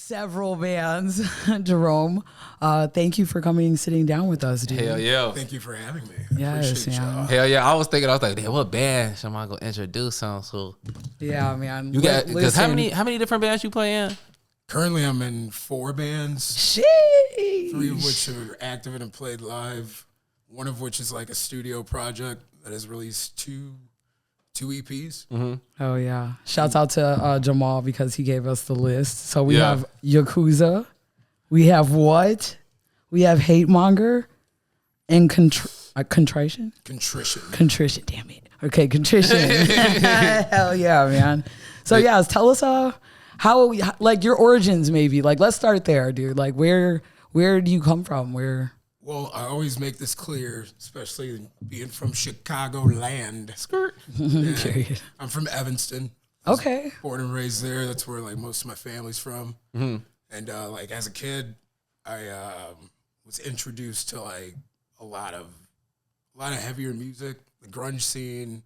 several bands. Jerome, thank you for sitting down with us, dude. Hell yeah. Thank you for having me. Yes, man. Hell yeah. I was like, damn, what band should I go introduce on? So yeah, man. You got, because how many different bands you play in? Currently, I'm in 4 bands. Sheesh. 3 of which are active and played live. One of which is like a studio project that has released two EPs. Mm-hmm. Oh, yeah. Shouts out to Jamal because he gave us the list. So we have Yakuza. We have what? We have Hate Monger and Contrition. Contrition, damn it. Okay, Contrition. Hell yeah, man. So, yeah, tell us how, like, your origins maybe. Like, let's start there, dude. Like, where do you come from? Well, I always make this clear, especially being from Chicago land. Skirt. I'm from Evanston. Okay. Born and raised there. That's where like most of my family's from. Mm-hmm. And like as a kid, I was introduced to like a lot of heavier music, the grunge scene,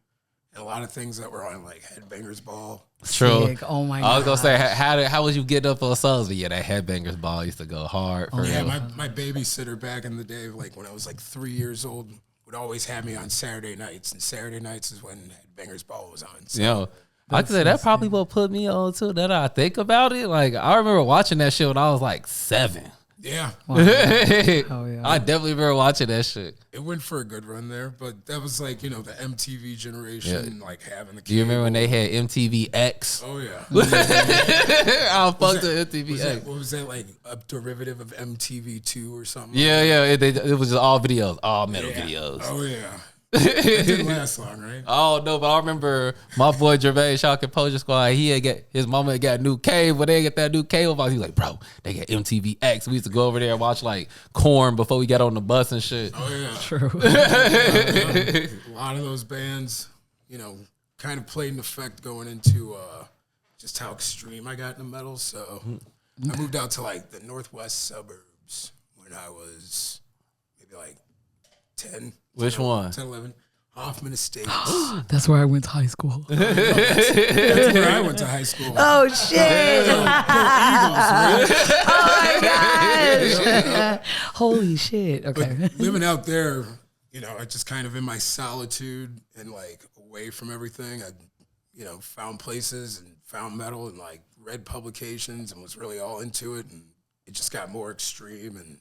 and a lot of things that were on like Headbangers Ball. True. Sick. Oh my god. I was gonna say how was you getting up on songs? But yeah, that Headbangers Ball used to go hard. For real. My babysitter back in the day, like when I was like 3 years old, would always have me on Saturday nights, and Saturday nights is when Headbangers Ball was on. So. Yo, I could say that probably what put me on too. That I think about it, like I remember watching that shit when I was like 7. Yeah. Wow. Oh, yeah. I definitely remember watching that shit. It went for a good run there, but that was like, the MTV generation, like having the cable. Do you remember when they had MTV X? Oh, yeah. I fucked with MTV X. What was that, like a derivative of MTV2 or something? Yeah, yeah. It was just all videos, all metal videos. Oh, yeah. It didn't last long, right? Oh no, but I remember my boy Jerome, Shaw Composure Squad. His mama had got a new cable. They get that new cable box. He was like, bro, they got MTV X. We used to go over there and watch like Korn before we got on the bus and shit. Oh yeah, true. A lot of those bands, kind of played an effect going into just how extreme I got in the metal. So I moved out to like the northwest suburbs when I was maybe like 10. Which one? 10, 11. Hoffman Estates. That's where I went to high school. That's where I went to high school. Oh, shit. Oh, my gosh. Holy shit. Okay. But living out there, I just kind of in my solitude and like away from everything, I, found places and found metal and like read publications and was really all into it. And it just got more extreme. And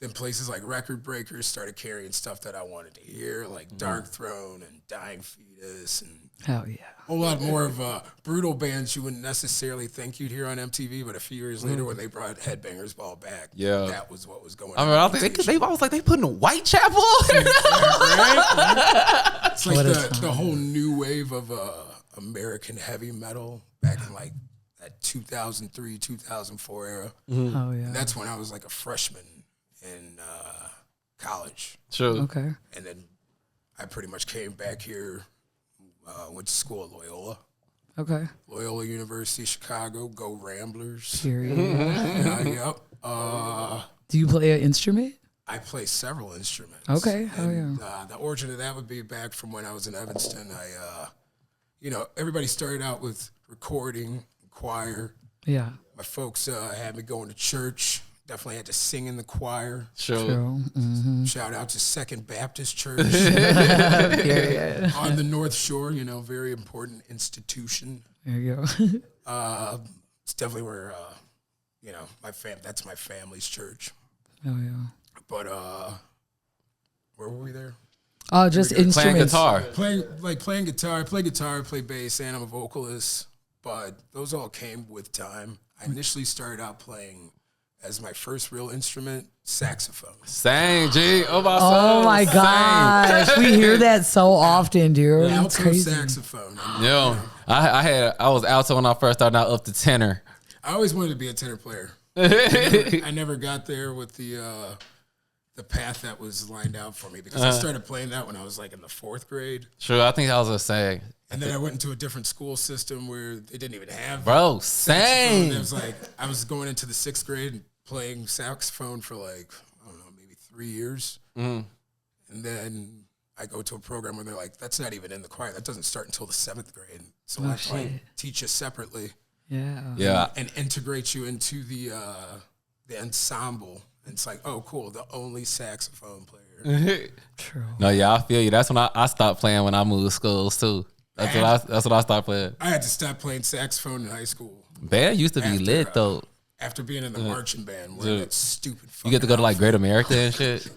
then places like Record Breakers started carrying stuff that I wanted to hear, like Dark Throne and Dying Fetus and hell yeah, a whole lot more of brutal bands you wouldn't necessarily think you'd hear on MTV, but a few years later when they brought Headbangers Ball back, that was what was going on. I was like, they putting a Whitechapel on? It's like the whole new wave of American heavy metal back in like that 2003, 2004 era. Mm-hmm. Oh yeah, and that's when I was like a freshman in college. True. Okay. And then I pretty much came back here, went to school at Loyola. Okay. Loyola University, Chicago. Go Ramblers. Period. Yep. Do you play an instrument? I play several instruments. Okay. And, the origin of that would be back from when I was in Evanston. Everybody started out with recording, choir. Yeah. My folks had me going to church. Definitely had to sing in the choir. Sure. Mm-hmm. Shout out to Second Baptist Church on the North Shore. Very important institution. There you go. It's definitely where that's my family's church. Oh yeah. But where were we there? Just instruments. Playing guitar. I play guitar, play bass, and I'm a vocalist. But those all came with time. I initially started out playing as my first real instrument, saxophone. Same, G. Oh my gosh, we hear that so often, dude. Yeah, It's crazy. Saxophone. I was alto when I first started out up to tenor. I always wanted to be a tenor player. I never got there with the path that was lined out for me because I started playing that when I was like in the 4th grade. Sure, I think I was gonna say. And then I went into a different school system where they didn't even have same. It was like I was going into the 6th grade and playing saxophone for like, I don't know, maybe 3 years. Mm. And then I go to a program where they're like, that's not even in the choir. That doesn't start until the 7th grade. So I teach you separately. Yeah. and integrate you into the ensemble. And it's like, oh, cool, the only saxophone player. True. No, yeah, I feel you. That's when I stopped playing when I moved schools too. That's what I stopped playing. I had to stop playing saxophone in high school. Band used to be lit though. After being in the marching band, where that stupid You get to go to like Great America and shit.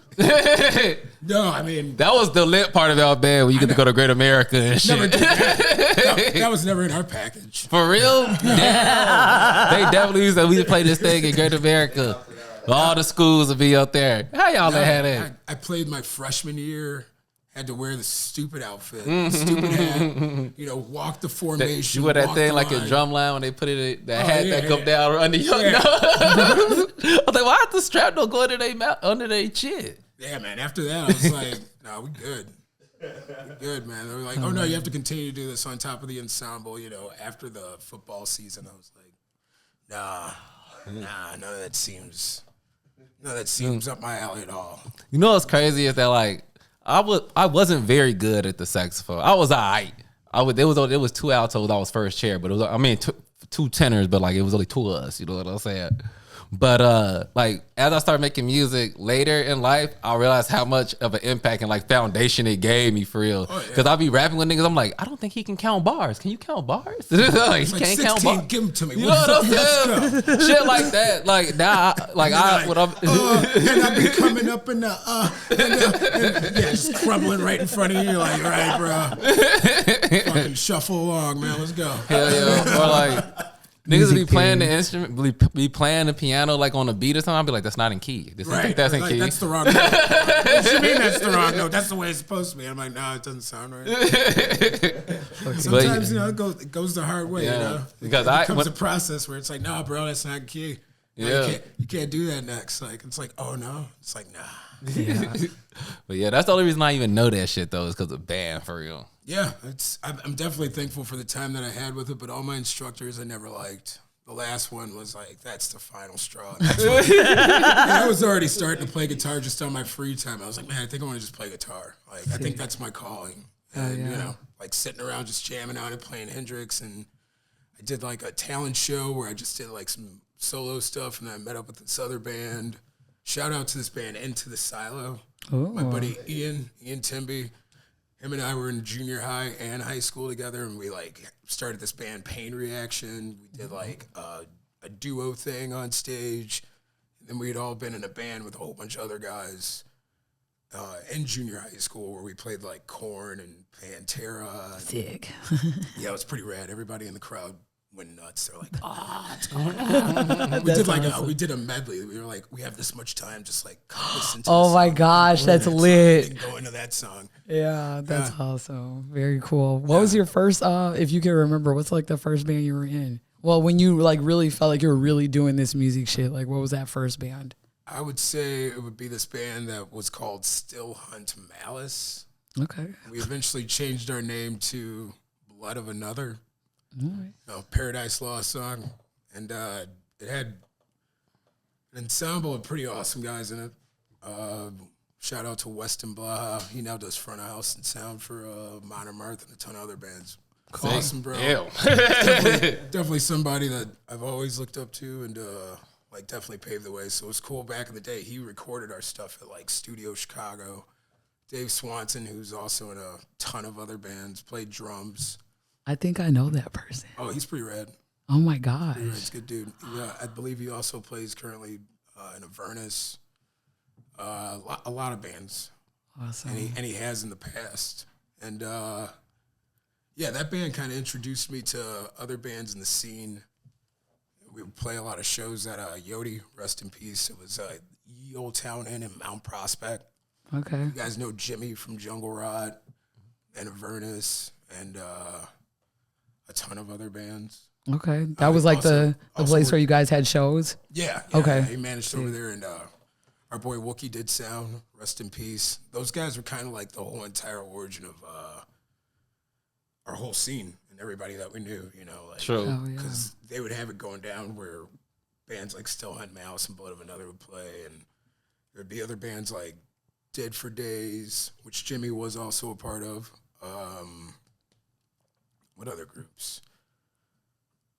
No, I mean That was the lit part of our band when you get to go to Great America and shit. never did that. That was never in our package. For real? Damn. They definitely used to. We play this thing in Great America. All the schools would be up there. How y'all had it? I played my freshman year. Had to wear the stupid outfit, stupid hat. Walk the formation. You wear that thing like a drumline when they put it in that hat that come down under your nose. I was like, why the strap don't go under their mouth, under their chin? Yeah, man. After that, I was like, no, we good. We good, man. They were like, oh, no, you have to continue to do this on top of the ensemble, after the football season. I was like, nah, none of that seems up my alley at all. You know what's crazy is that like I wasn't very good at the saxophone. I was alright. It was 2 altos. I was first chair, but it was two tenors, but like it was only 2 of us. You know what I'm saying? But like as I started making music later in life, I realized how much of an impact and like foundation it gave me for real. Because I'll be rapping with niggas, I'm like, I don't think he can count bars. Can you count bars? Like, he can't count bars. Give them to me. You know what I'm saying? Shit like that. Like now, and I be coming up in the just crumbling right in front of you. Like, all right, bro, fucking shuffle along, man. Let's go. Hell yeah. Or like. Niggas be playing the instrument, be playing the piano like on a beat or something. I'll be like, that's not in key. That's in key. That's the wrong note. What you mean that's the wrong note? That's the way it's supposed to be. I'm like, nah, it doesn't sound right. Sometimes, it goes the hard way, Because it becomes a process where it's like, nah, bro, that's not key. You can't do that next. Like, it's like, oh, no. It's like, nah. Yeah. But yeah, that's the only reason I even know that shit, though, is because of band, for real. Yeah, I'm definitely thankful for the time that I had with it, but all my instructors I never liked. The last one was like, that's the final straw. I was already starting to play guitar just on my free time. I was like, man, I think I want to just play guitar. Like, I think that's my calling. And, like sitting around just jamming on it, playing Hendrix. And I did like a talent show where I just did like some solo stuff, and then I met up with this other band. Shout out to this band, Into the Silo. Ooh. My buddy Ian Timby. Him and I were in junior high and high school together, and we like started this band, Pain Reaction. We did like a duo thing on stage. And then we'd all been in a band with a whole bunch of other guys in junior high school where we played like Korn and Pantera. Sick. Yeah, it was pretty rad. Everybody in the crowd went nuts. They're like, what's going on? We did a medley. We were like, we have this much time, just like listen to Oh my gosh, that's lit. And go into that song. Yeah, that's awesome. Very cool. What was your first, if you can remember, what's like the first band you were in? Well, when you like really felt like you were really doing this music shit, like what was that first band? I would say it would be this band that was called Still Hunt Malice. Okay. We eventually changed our name to Blood of Another. Right. Paradise Lost song. And it had an ensemble of pretty awesome guys in it. Shout out to Weston Blaha. He now does front of house and sound for Modern Mirth and a ton of other bands. Awesome, bro. Definitely somebody that I've always looked up to and like definitely paved the way. So it was cool back in the day. He recorded our stuff at like Studio Chicago. Dave Swanson, who's also in a ton of other bands, played drums. I think I know that person. Oh, he's pretty rad. Oh my gosh. He's a good dude. Yeah, I believe he also plays currently in Avernus. A lot of bands. Awesome. And he has in the past. And yeah, that band kind of introduced me to other bands in the scene. We would play a lot of shows at Yodi, rest in peace. It was Ye Old Town Inn in Mount Prospect. Okay. You guys know Jimmy from Jungle Rot and Avernus and a ton of other bands. Okay. That was like the place where you guys had shows? Yeah. Okay. He managed over there, and our boy Wookie did sound, rest in peace. Those guys were kind of like the whole entire origin of our whole scene and everybody that we knew, you know. Like, true. Because they would have it going down where bands like Still Hunt Mouse and Blood of Another would play, and there'd be other bands like Dead for Days, which Jimmy was also a part of. What other groups?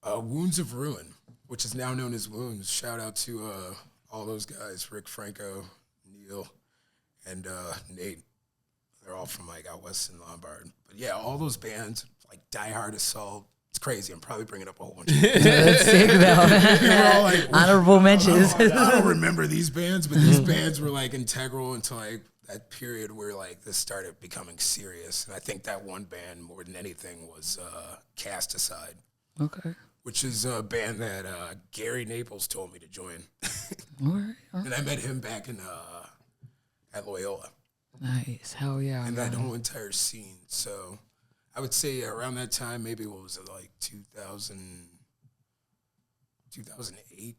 Wounds of Ruin, which is now known as Wounds. Shout out to all those guys, Rick Franco, Neil, and Nate. They're all from like out west in Lombard. But yeah, all those bands, like Die Hard Assault. It's crazy. I'm probably bringing up a whole bunch of bands. That's sick, though. We're all like, honorable mentions. I don't remember these bands, but these bands were like integral into like that period where like this started becoming serious. And I think that one band more than anything was Cast Aside. Okay. Which is a band that Gary Naples told me to join. All right. And I met him back in at Loyola. Nice. Hell yeah. And that whole entire scene. So I would say around that time, maybe what was it, like 2008?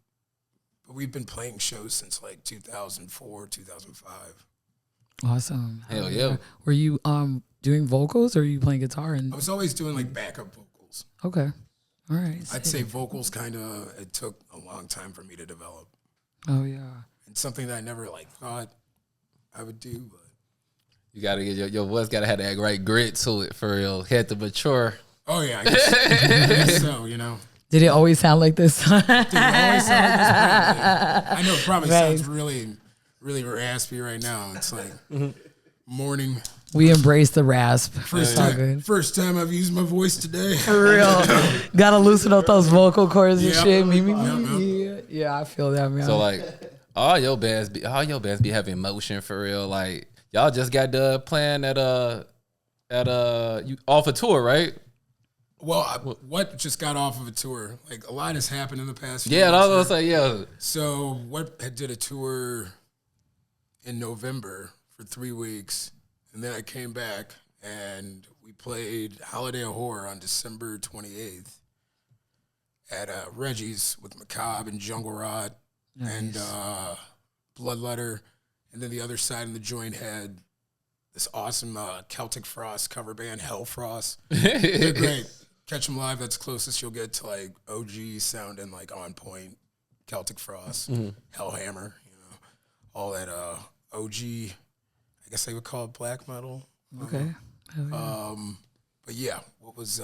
But we've been playing shows since like 2004, 2005. Awesome. Hell yeah. Were you doing vocals or are you playing guitar? I was always doing like backup vocals. Okay. All right. I'd say vocals kind of, it took a long time for me to develop. Oh, yeah. And something that I never like thought I would do, but. You gotta get your voice gotta have that right grit to it for real. Had to mature. Oh yeah, I guess so, you know. Did it always sound like this? Did it always sound like this? I know it probably Right. sounds really, really raspy right now. It's like morning. We embrace the rasp. First time I've used my voice today. For real. Gotta loosen up those vocal cords and Yep. shit. Me. Yep. Yeah, I feel that, man. So like all your bands be having emotion for real. Like y'all just got done playing at you off a tour, right? Well, what just got off of a tour? Like a lot has happened in the past few Yeah, I was months gonna say yeah. So what did a tour in November for 3 weeks, and then I came back and we played Holiday of Horror on December 28th at Reggie's with Macabre and Jungle Rot and Bloodletter, and then the other side of the joint had this awesome Celtic Frost cover band, Hellfrost. They're great. Catch them live. That's closest you'll get to like OG sounding like on point. Celtic Frost, Hellhammer, you know, all that OG. I guess they would call it black metal. Okay. But yeah, what was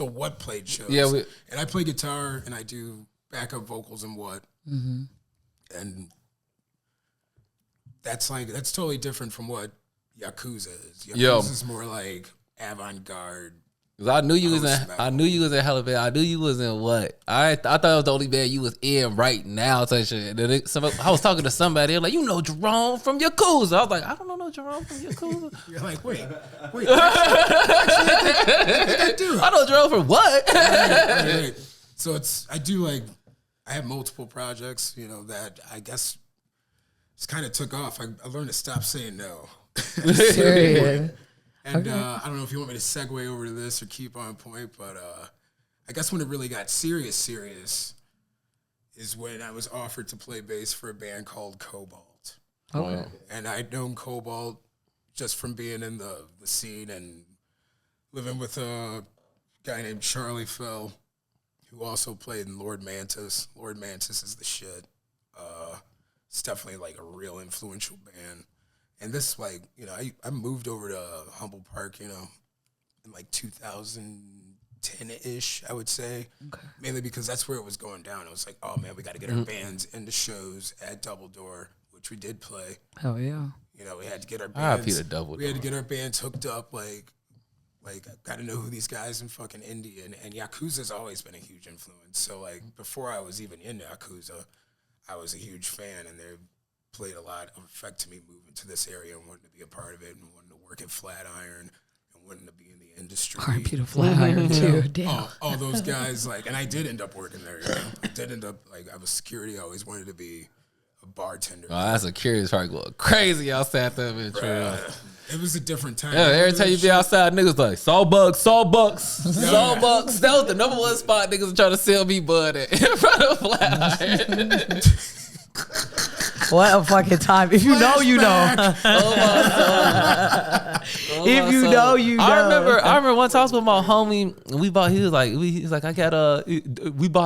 what played shows? Yeah, and I play guitar and I do backup vocals and what, and that's totally different from what Yakuza is. Yakuza is more like avant-garde. Cause I knew you was in hella band. I knew you was in what? I thought it was the only band you was in right now. Such shit. I was talking to somebody. They're like, you know Jerome from Yakuza. I was like, I don't know Jerome from Yakuza. You're like, wait. Actually, I do. I know Jerome from what? Right. So I have multiple projects, you know, that I guess just kind of took off. I learned to stop saying no. Serious. And I don't know if you want me to segue over to this or keep on point, but I guess when it really got serious is when I was offered to play bass for a band called Cobalt. Okay. And I'd known Cobalt just from being in the scene and living with a guy named Charlie Fell, who also played in Lord Mantis. Lord Mantis is the shit. It's definitely like a real influential band. And this, like, you know, I moved over to Humboldt Park, you know, in like 2010-ish, I would say. Okay. Mainly because that's where it was going down. I was like, oh, man, we got to get our bands into shows at Double Door, which we did play. Hell yeah. You know, we had to get our bands. had to get our bands hooked up, like I got to know who these guys in fucking India. And Yakuza's always been a huge influence. So, like, before I was even in Yakuza, I was a huge fan, and they played a lot of effect to me moving to this area and wanting to be a part of it and wanting to work at Flatiron and wanting to be in the industry. R.I.P. to Flatiron, too. Damn. All those guys, like, and I did end up working there. You know? I did end up, like, I was security. I always wanted to be a bartender. Oh, that's a curious part going crazy outside that bitch. It was a different time. Yeah, every time you be outside, niggas like, Salt Bucks. That was the number one spot niggas trying to sell me bud at in front of Flatiron. What a fucking time. If you know, you know. If you know, you know. I remember one time I was with my homie, and we bought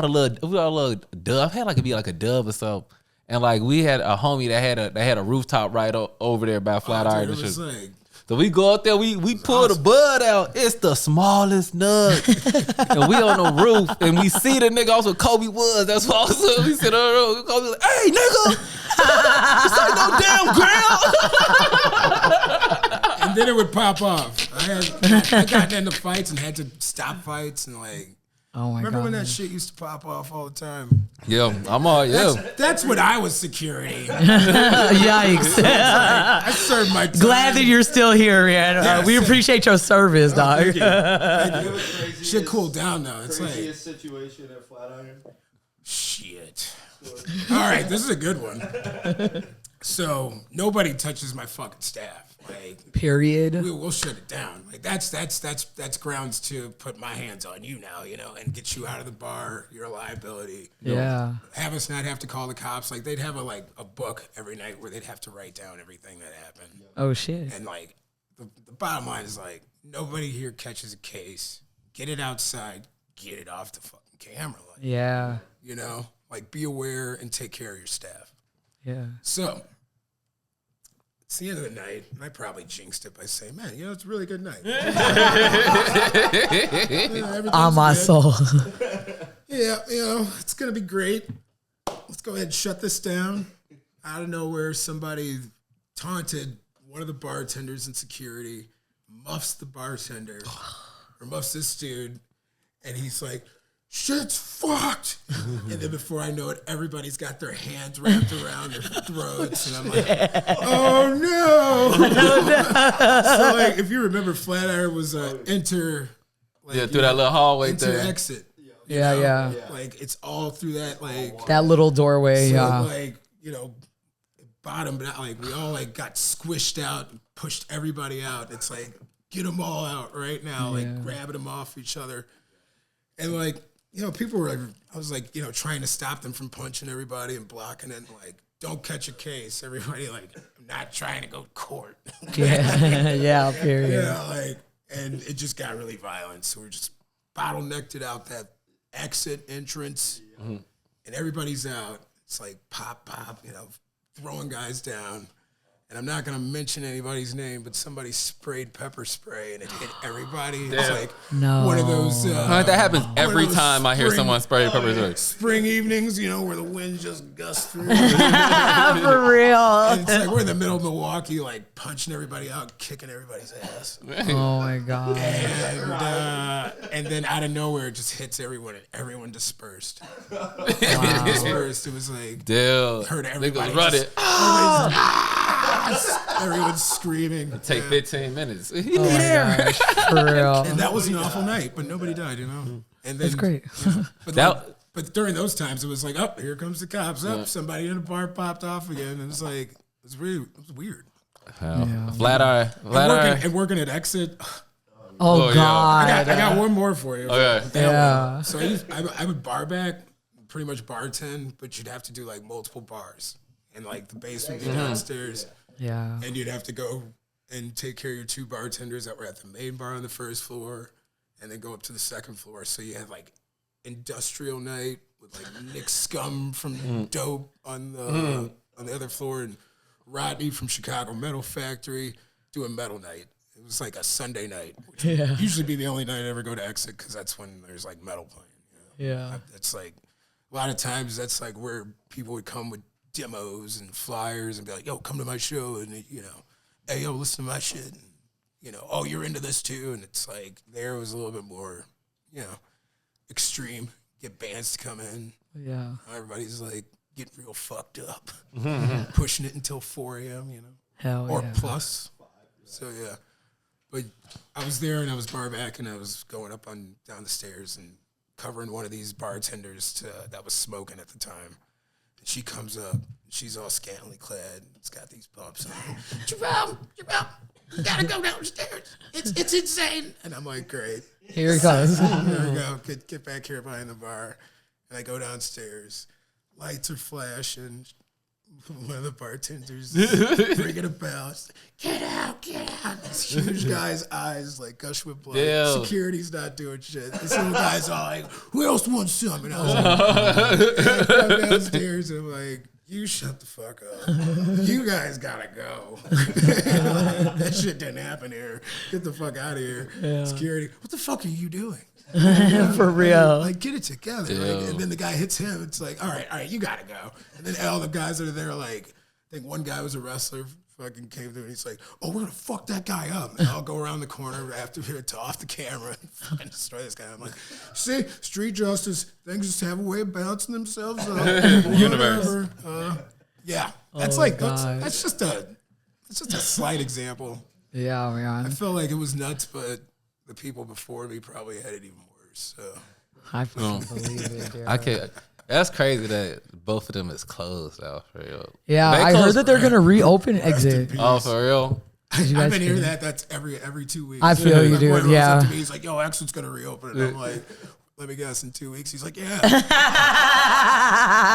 a little dub. Had like to be like a dub or something. And like we had a homie that had a rooftop right over there by Flatiron. So we go out there, we pull the bud out. It's the smallest nut. And we on the roof, and we see the nigga also Kobe Woods. That's what also we sit on the roof. Kobe like, hey, nigga, this ain't no damn ground. And then it would pop off. I got into fights and had to stop fights and like. Oh my Remember God. when that shit used to pop off all the time? Yeah, I'm all, yeah. That's when I was security. Yikes. I served my time. Glad that you're still here, man. We appreciate your service, dog. Thank you. Shit cooled down though. It's like Craziest situation at Flatiron. shit. All right, this is a good one. So nobody touches my fucking staff. Like, Period. we'll shut it down. Like that's grounds to put my hands on you now, you know, and get you out of the bar. You're a liability. Yeah. Have us not have to call the cops. Like they'd have a book every night where they'd have to write down everything that happened. Oh shit. And like the bottom line is like nobody here catches a case. Get it outside. Get it off the fucking camera. Like, Yeah. you know, like be aware and take care of your staff. Yeah. So it's the end of the night, and I probably jinxed it by saying, "Man, you know, it's a really good night." On my soul. Yeah, you know, it's gonna be great. Let's go ahead and shut this down. Out of nowhere, somebody taunted one of the bartenders in security, muffs the bartender, or muffs this dude, and he's like, "Shit's fucked." And then before I know it, everybody's got their hands wrapped around their throats, and I'm like, "Oh no!" So like, if you remember, Flatiron was enter, like, Yeah, through that little hallway enter there. exit. Yeah, know? yeah. Like it's all through that like That little doorway. so, Yeah. like, you know, bottomed out. Like we all like got squished out and pushed everybody out. It's like get them all out right now, like grabbing them off each other, and like. You know, people were like, I was like, you know, trying to stop them from punching everybody and blocking it. And like, don't catch a case. Everybody like, I'm not trying to go to court. Yeah. Yeah. Period. Yeah, like, and it just got really violent. So we're just bottlenecked it out that exit entrance, and everybody's out. It's like pop, you know, throwing guys down. And I'm not gonna mention anybody's name, but somebody sprayed pepper spray and it hit everybody. It's like one of those. That happens every those time I hear spring- someone spray pepper spray. Spring evenings, you know, where the wind just gusts through. For real. And it's like we're in the middle of Milwaukee, like punching everybody out, kicking everybody's ass. Oh my God. And then out of nowhere, it just hits everyone, and everyone dispersed. Everyone dispersed. It was like Dude, heard everybody niggas run just- it. everyone's screaming. Take 15 minutes. Oh my gosh. For real. And that was an awful night, but nobody died, you know. And then, That's great. But, That- but during those times, it was like, oh, here comes the cops. Up, somebody in the bar popped off again. And it was like, it was weird. Flatiron. And working at Exit. Oh yeah. God. I got one more for you. Okay. Yeah. So I would bar back, pretty much bartend, but you'd have to do like multiple bars. And like the basement, be downstairs. Yeah. And you'd have to go and take care of your two bartenders that were at the main bar on the first floor, and then go up to the second floor. So you had like industrial night with like Nick Scum from Dope on the other floor, and Rodney from Chicago Metal Factory doing metal night. It was like a Sunday night, which would usually be the only night I ever go to Exit because that's when there's like metal playing. You know? Yeah. It's like a lot of times that's like where people would come with demos and flyers and be like, yo, come to my show, and you know, hey, yo, listen to my shit, and you know, oh, you're into this too. And it's like there was a little bit more, you know, extreme. Get bands to come in. Yeah. Everybody's like getting real fucked up, pushing it until 4 a.m., you know, Hell or yeah. plus. So yeah, but I was there and I was bar back and I was going up down the stairs and covering one of these bartenders that was smoking at the time. And she comes up, she's all scantily clad, it's got these bumps on her. Jerome, you gotta go downstairs. It's insane. And I'm like, great. Here he comes. There we go. Get back here behind the bar. And I go downstairs. Lights are flashing. One of the bartenders is ringing a bell. Get out. This huge guy's eyes like gush with blood. Damn. Security's not doing shit. This little guy's all like, who else wants some? And I was like, I come downstairs and I'm like, You shut the fuck up. You guys gotta go. That shit didn't happen here. Get the fuck out of here. Yeah. Security. What the fuck are you doing? For real. Like, get it together. Right? And then the guy hits him. It's like, all right, you gotta go. And then all the guys that are there, like, I think one guy was a wrestler, fucking came through and he's like, oh, we're gonna fuck that guy up. And I'll go around the corner after here to off the camera and fucking destroy this guy. I'm like, see, street justice, things just have a way of balancing themselves up. Universe. Yeah. That's that's just a slight example. Yeah, man. I felt like it was nuts, but the people before me probably had it even worse. So I fucking believe it, dude. I can't. That's crazy that both of them is closed out for real. Yeah, I heard that they're gonna reopen Exit. Oh, for real? I've been hearing that. That's every 2 weeks. I feel you, dude. Yeah. He's like, yo, Exit's gonna reopen, and I'm like, let me guess, in 2 weeks. He's like, yeah.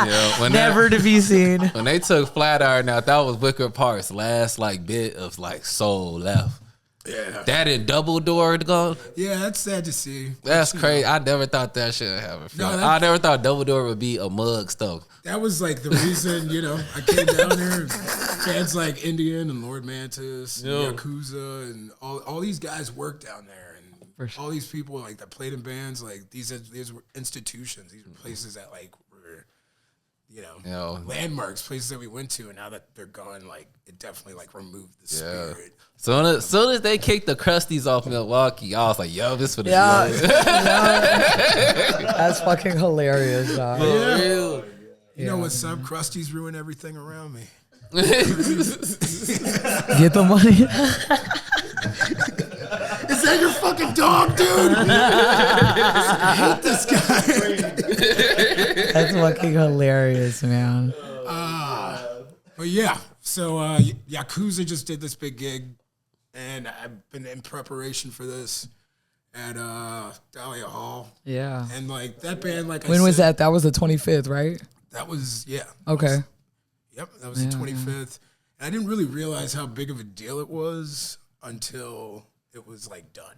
Yeah. Never to be seen. When they took Flatiron out, that was Wicker Park's last like bit of like soul left. Yeah. That in Double Door gone. Yeah, that's sad to see. That's crazy. I never thought that shit happened. No, I never thought Double Door would be a mug stove. That was like the reason, I came down there. Fans like Indian and Lord Mantis, and Yakuza, and all these guys worked down there, and all these people like that played in bands. Like these were institutions. These were places that like were, landmarks, places that we went to, and now that they're gone, like it definitely like removed the spirit. So as soon as they kicked the Crusties off Milwaukee, I was like, yo, this for the That's fucking hilarious, dog. You know what's up? Crusties ruin everything around me. Get the money. Is that your fucking dog, dude? I hate this guy. That's fucking hilarious, man. But yeah, so Yakuza just did this big gig, and I've been in preparation for this at Dahlia Hall. Yeah. And like that band, when was that? That was the 25th, right? That was, Okay. That was the 25th. And I didn't really realize how big of a deal it was until it was like done.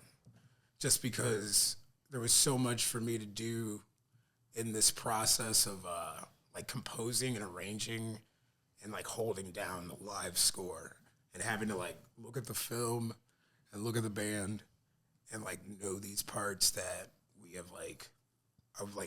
Just because there was so much for me to do in this process of like composing and arranging and like holding down the live score and having to like look at the film and look at the band and like know these parts that we have like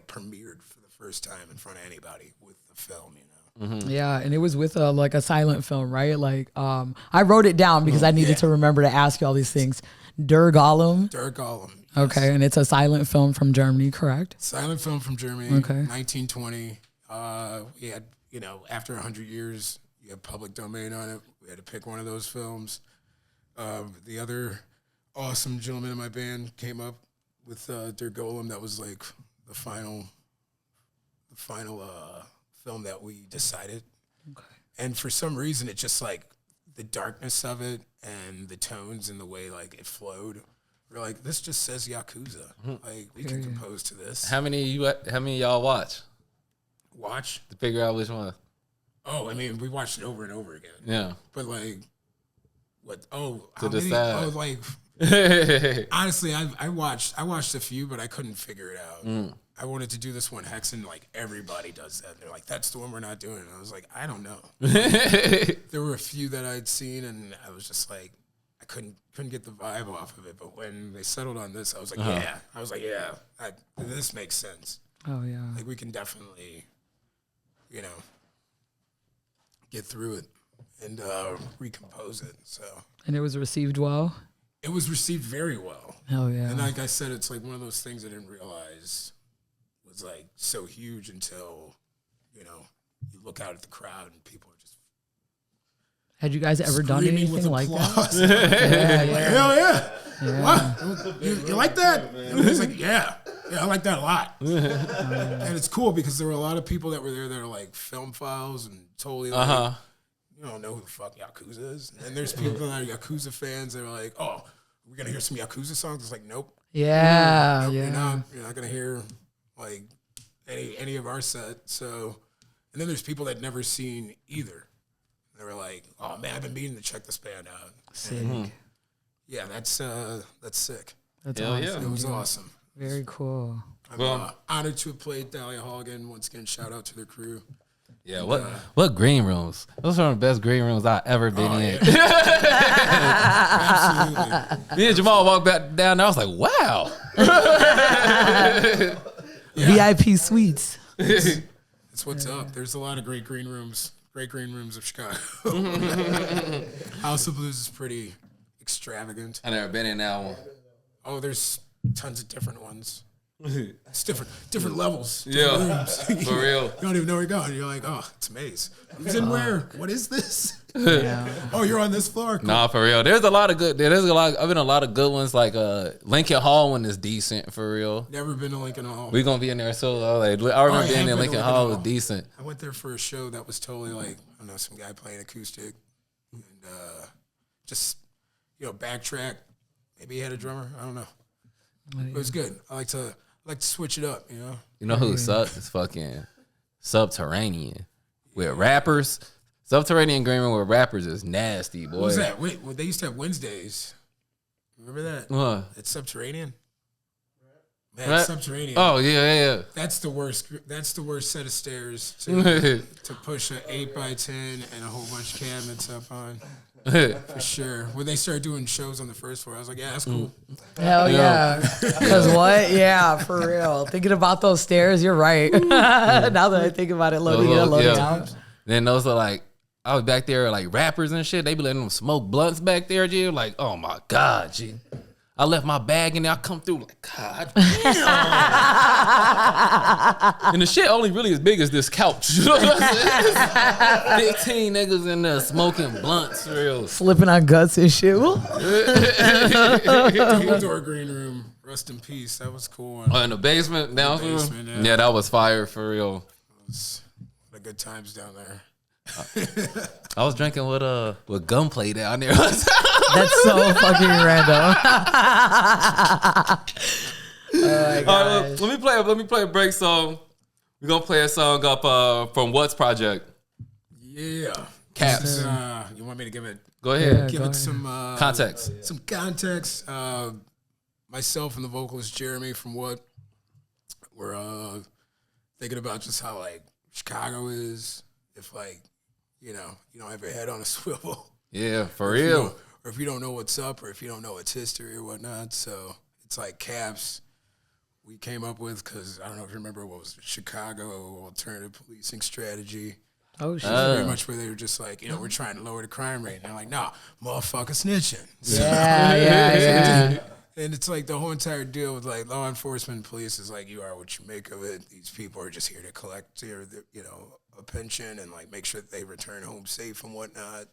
premiered for the first time in front of anybody with the film, Mm-hmm. Yeah, and it was with like a silent film, right? Like I wrote it down because I needed to remember to ask you all these things. Der Gollum. Der Gollum. Yes. Okay, and it's a silent film from Germany, correct? Silent film from Germany. Okay. 1920. We had, after 100 years, you have public domain on it. We had to pick one of those films. The other awesome gentleman in my band came up with Der Golem. That was like the final film that we decided. Okay. And for some reason, it just like the darkness of it and the tones and the way like it flowed. We're like, this just says Yakuza. Like we can compose to this. How many of y'all watch? Watch? To figure out which one. Oh, I mean, we watched it over and over again. Yeah. But like, what? Oh, to decide. Oh, like, honestly, I watched a few, but I couldn't figure it out. I wanted to do this one hex, and like everybody does that. They're like, that's the one we're not doing. And I was like, I don't know. There were a few that I'd seen, and I was just like, I couldn't get the vibe off of it. But when they settled on this, I was like, yeah. I was like, yeah, this makes sense. Oh yeah. Like we can definitely, get through it and recompose it. So. And it was received well. It was received very well. Hell yeah. And like I said, it's like one of those things I didn't realize was like so huge until, you look out at the crowd and people are just. Had you guys ever done anything like that? Hell yeah. What? You like that? And it's like, yeah, I like that a lot. And it's cool because there were a lot of people that were there that are like film files and totally like, you don't know who the fuck Yakuza is. And there's people that are Yakuza fans that are like, oh, we're going to hear some Yakuza songs? It's like, nope. Yeah. Nope, you're not going to hear like any of our set. So, and then there's people that never seen either. They were like, oh man, I've been meaning to check this band out. Sick. Yeah, that's sick. That's awesome. Yeah. It was awesome. Very cool. I'm honored to have played Dahlia Hall again. Once again, shout out to their crew. Yeah, what green rooms? Those are the best green rooms I've ever been in. Absolutely. Me and Jamal walked back down there. I was like, wow. VIP suites. That's what's up. There's a lot of great green rooms of Chicago. House of Blues is pretty extravagant. I never been in that one. Oh, there's tons of different ones. It's different levels. Yeah, Rooms. for real. You don't even know where you're going. You're like, oh, it's a maze. Who's in where? What is this? Yeah. Oh, you're on this floor? Cool. Nah, for real. There's a lot of good. I've been a lot of good ones. Like Lincoln Hall one is decent for real. Never been to Lincoln Hall. We gonna be in there so I remember being in Lincoln Hall was decent. I went there for a show that was totally like, I don't know, some guy playing acoustic and just backtrack. Maybe he had a drummer. I don't know. It was good. I like to switch it up. You know who sucks? It's fucking Subterranean with rappers. Subterranean green room with rappers is nasty, boy. What was that? Wait, well, they used to have Wednesdays. Remember that? What? It's Subterranean. Man, Right? Subterranean. Oh yeah. That's the worst. That's the worst set of stairs to push an 8x10 and a whole bunch of cabinets up on. For sure. When they started doing shows on the first floor, I was like, yeah, that's cool. Hell yeah. Because what? Yeah, for real. Thinking about those stairs, you're right. Now that I think about it, loading in, loading out. Then those are like, I was back there like rappers and shit. They be letting them smoke blunts back there, G. Like, oh my God, G. I left my bag and I come through like, God damn. And the shit only really as big as this couch. 15 niggas in there smoking blunts, real. Slipping on guts and shit. Dumbledore Green Room, rest in peace. That was cool. Oh, in the basement downstairs? Yeah, that was fire for real. It was the good times down there. I was drinking with gunplay down there. That's so fucking random. Oh my All right, let me play a break song. We're gonna play a song up from What's Project. Yeah. Caps. You want me to give it? Go ahead. Yeah. Give go it some Context. Some context. Myself and the vocalist Jeremy from What we're thinking about just how like Chicago is. If like you don't have your head on a swivel. Yeah, for real. Or if you don't know what's up, or if you don't know its history or whatnot. So it's like Caps we came up with because I don't know if you remember what was Chicago alternative policing strategy. Oh shit. Very much where they were just like, we're trying to lower the crime rate. And they're like, nah, motherfucker snitching. So, Yeah. and it's like the whole entire deal with like law enforcement and police is like, you are what you make of it. These people are just here to collect a pension and like make sure that they return home safe and whatnot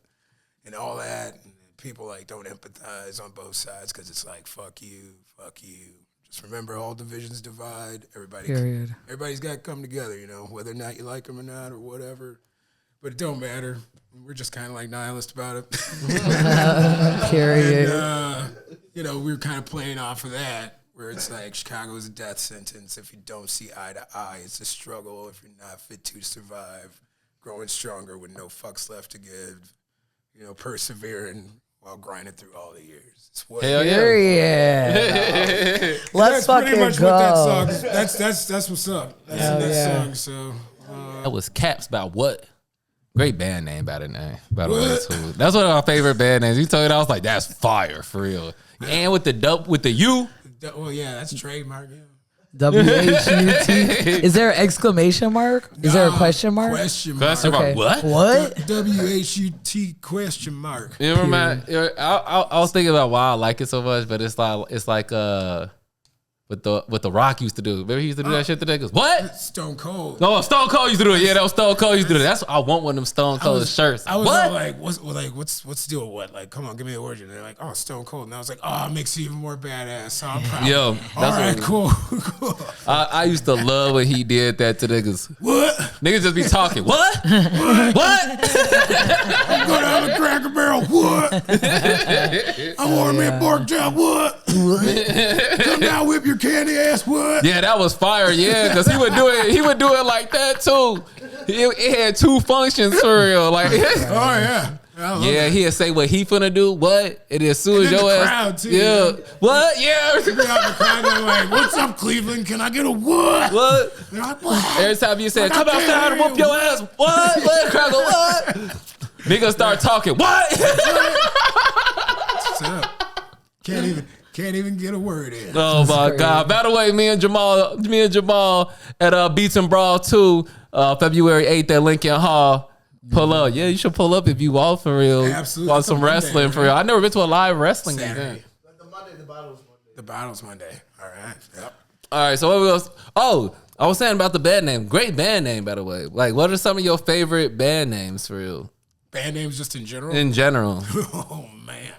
and all that. And people like don't empathize on both sides because it's like, fuck you. Just remember, all divisions divide. Everybody's got to come together, whether or not you like them or not or whatever. But it don't matter. We're just kind of like nihilist about it. Period. And, we were kind of playing off of that, where it's like Chicago is a death sentence. If you don't see eye to eye, it's a struggle. If you're not fit to survive, growing stronger with no fucks left to give, persevering while grinding through all the years. It's what Hell yeah. Period. Let's fucking pretty much go. what that song is. That's what's up. That's Hell the next yeah. song. So That was Caps by What? Great band name by the name. By the way, too. That's one of my favorite band names. You told me that, I was like, that's fire for real. And with the U. well, yeah, that's a trademark. Yeah. WHUT. Is there an exclamation mark? Is there a question mark? Question mark. Question mark. Okay. What? What? WHUT question mark. You remember? I was thinking about why I like it so much, but it's like what the Rock used to do. Remember he used to do that shit today? Goes, what? Stone Cold. No, Stone Cold used to do it. Yeah, that was Stone Cold used to do it. That's I want one of them Stone Cold shirts. I was what? all like, what's the deal with what? Like, come on, give me the origin. They're like, oh, Stone Cold. And I was like, oh, it makes you even more badass. So I'm proud. Yo, all that's right, what cool. I used to love when he did that to niggas. What? Niggas just be talking. What? What? I'm going down the Cracker Barrel. What? I'm ordering me a pork chop. What? Come down, whip your candy ass. What? Yeah, that was fire. Yeah, because he would do it. He would do it like that too. It had two functions for real. Like, Oh yeah. Yeah, he'll say what he finna do. What? And as soon as your ass, crowd too, yeah, what? Yeah. Out the crowd, they're like, "What's up, Cleveland? Can I get a what?" What? They're like, "What?" Every time you say, "Come outside and whoop your ass," what? Let crowd go, what? Niggas start talking. What? What's up? Can't even get a word in. Oh my God! By the way, me and Jamal at Beats and Brawl 2, February 8th at Lincoln Hall. Pull up, yeah. You should pull up if you want for real. Absolutely. Want some wrestling for real. I never been to a live wrestling event. The battle's Monday. All right. Yep. All right. So what else? Oh, I was saying about the band name. Great band name, by the way. Like, what are some of your favorite band names for real? Band names just in general. In general. Oh man.